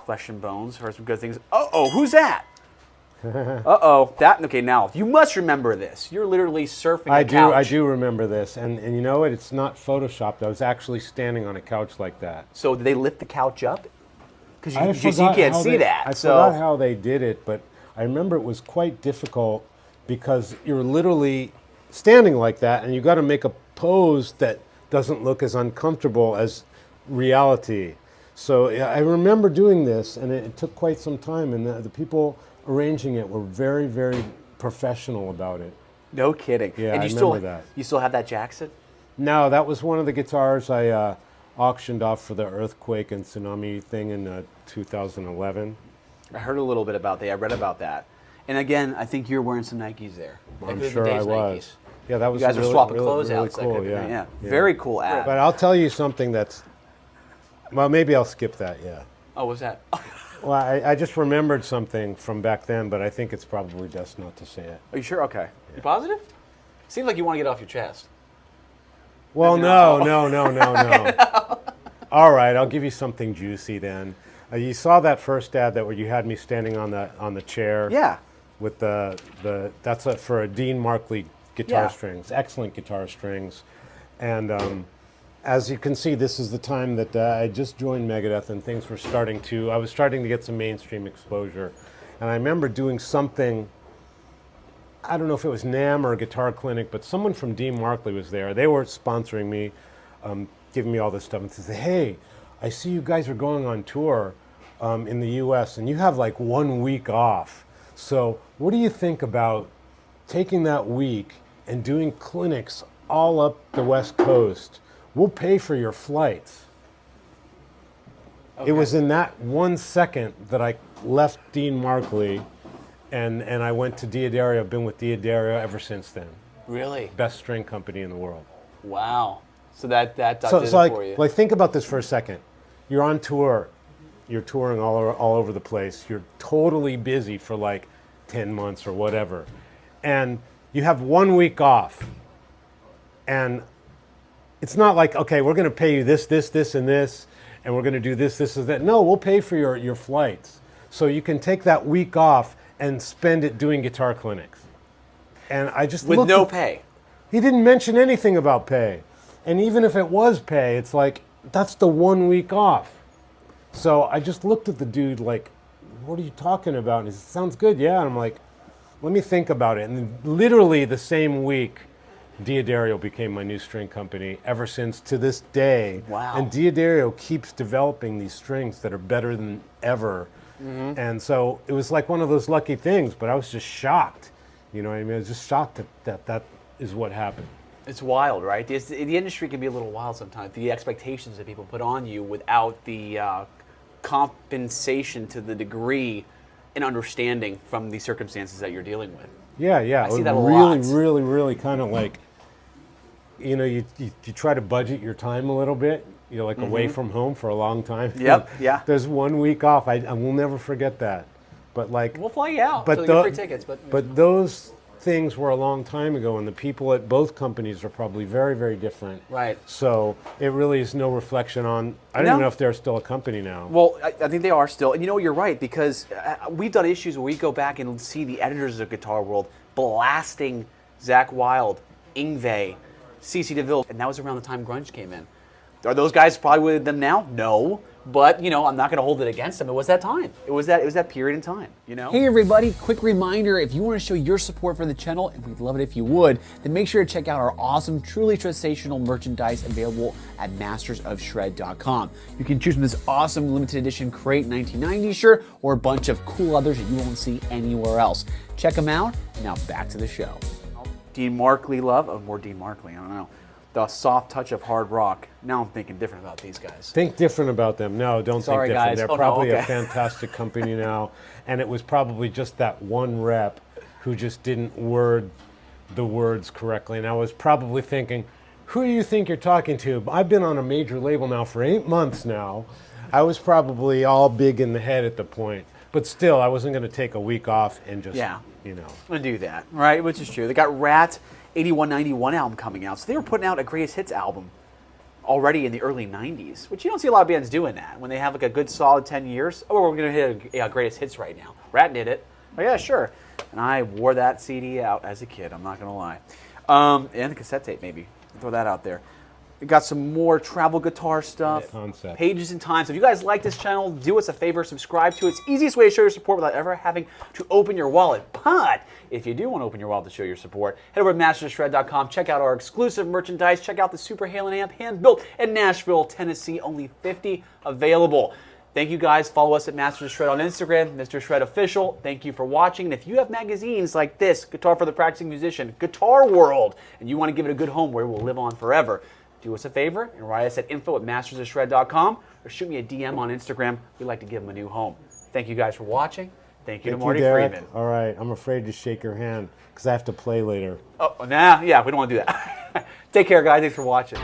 Flesh and Bones. Heard some good things. Uh-oh, who's that? Uh-oh, that, okay, now, you must remember this. You're literally surfing a couch. I do remember this, and you know what, it's not photoshopped. I was actually standing on a couch like that. So did they lift the couch up? Because you can't see that. I forgot how they did it, but I remember it was quite difficult because you're literally standing like that, and you got to make a pose that doesn't look as uncomfortable as reality. So I remember doing this, and it took quite some time, and the people arranging it were very, very professional about it. No kidding. Yeah, and I remember that. You still have that Jackson? No, that was one of the guitars I auctioned off for the earthquake and tsunami thing in 2011. I heard a little bit about that. I read about that. And again, I think you're wearing some Nikes there. I'm sure I was. Nikes. Yeah, that was you guys really, are swapping really, clothes really out. cool. Yeah. Very cool ad. But I'll tell you something that's, well, maybe I'll skip that, yeah. Oh, what's that? Well, I just remembered something from back then, but I think it's probably best not to say it. Are you sure? Okay. Yeah. You positive? Seems like you want to get off your chest. Well, no. All right, I'll give you something juicy then. You saw that first ad that where you had me standing on the chair. Yeah. With that's for a Dean Markley guitar strings, excellent guitar strings, and as you can see, this is the time that I just joined Megadeth, and things were I was starting to get some mainstream exposure, and I remember doing something. I don't know if it was NAMM or a guitar clinic, but someone from Dean Markley was there. They were sponsoring me, giving me all this stuff, and said, "Hey, I see you guys are going on tour in the U.S. and you have like 1 week off. So what do you think about taking that week and doing clinics all up the West Coast? We'll pay for your flights." Okay. It was in that 1 second that I left Dean Markley and I went to D'Addario. I've been with D'Addario ever since then. Really? Best string company in the world. Wow. So that did it for you. Like think about this for a second. You're on tour. You're touring all over the place. You're totally busy for like 10 months or whatever. And you have 1 week off. And it's not like, okay, we're going to pay you this, and this, and we're going to do this, and that. No, we'll pay for your flights. So you can take that week off and spend it doing guitar clinics. And I just with no pay. He didn't mention anything about pay. And even if it was pay, it's like, that's the 1 week off. So I just looked at the dude like, what are you talking about? And he said, sounds good, yeah. And I'm like, let me think about it. And then literally the same week, D'Addario became my new string company ever since to this day. Wow. And D'Addario keeps developing these strings that are better than ever. Mm-hmm. And so it was like one of those lucky things, but I was just shocked. You know what I mean? I was just shocked that is what happened. It's wild, right? The industry can be a little wild sometimes. The expectations that people put on you without the compensation to the degree and understanding from the circumstances that you're dealing with. Yeah. I see that a lot. lot. Really kind of like, you know, you try to budget your time a little bit. You're like away from home for a long time. Yep, yeah. There's 1 week off. I will never forget that. But like, we'll fly you out. But so you get free tickets. But those things were a long time ago, and the people at both companies are probably very, very different. Right. So it really is no reflection on. I don't even know if they're still a company now. Well, I think they are still, and you know you're right because we've done issues where we go back and see the editors of Guitar World blasting Zakk Wylde, Yngwie, CeCe DeVille, and that was around the time grunge came in. Are those guys probably with them now? No. But, you know, I'm not going to hold it against them. It was that time. It was that period in time, you know? Hey, everybody. Quick reminder, if you want to show your support for the channel, and we'd love it if you would, then make sure to check out our awesome, truly sensational merchandise available at mastersofshred.com. You can choose from this awesome limited edition Crate 1990 shirt or a bunch of cool others that you won't see anywhere else. Check them out. Now back to the show. Dean Markley love. Oh, more Dean Markley. I don't know. The soft touch of hard rock. Now I'm thinking different about these guys. Think different about them. No, don't Sorry, think different. guys. They're probably a fantastic company now. And it was probably just that one rep who just didn't word the words correctly. And I was probably thinking, who do you think you're talking to? I've been on a major label now for 8 months now. I was probably all big in the head at the point. But still, I wasn't going to take a week off and just, you know. I'm going to do that, right? Which is true. They got Rat 8191 album coming out. So they were putting out a greatest hits album already in the early 90s, which you don't see a lot of bands doing that. When they have like a good solid 10 years, oh, we're going to hit a greatest hits right now. Rat did it. Oh, yeah, sure. And I wore that CD out as a kid, I'm not going to lie. And the cassette tape, maybe. Throw that out there. We got some more travel guitar stuff. Concept. Pages and Times. If you guys like this channel, do us a favor, subscribe to it. It's the easiest way to show your support without ever having to open your wallet. But if you do want to open your wallet to show your support, head over to mastersofshred.com. Check out our exclusive merchandise. Check out the Super Halen amp, hand-built in Nashville, Tennessee. Only 50 available. Thank you guys. Follow us at Masters of Shred on Instagram, Mr. Shred Official. Thank you for watching. And if you have magazines like this, Guitar for the Practicing Musician, Guitar World, and you want to give it a good home where it will live on forever, do us a favor and write us at info@mastersofshred.com or shoot me a DM on Instagram. We'd like to give them a new home. Thank you guys for watching. Thank you to Marty Friedman. All right, I'm afraid to shake your hand because I have to play later. Oh, nah, yeah, we don't want to do that. Take care, guys. Thanks for watching.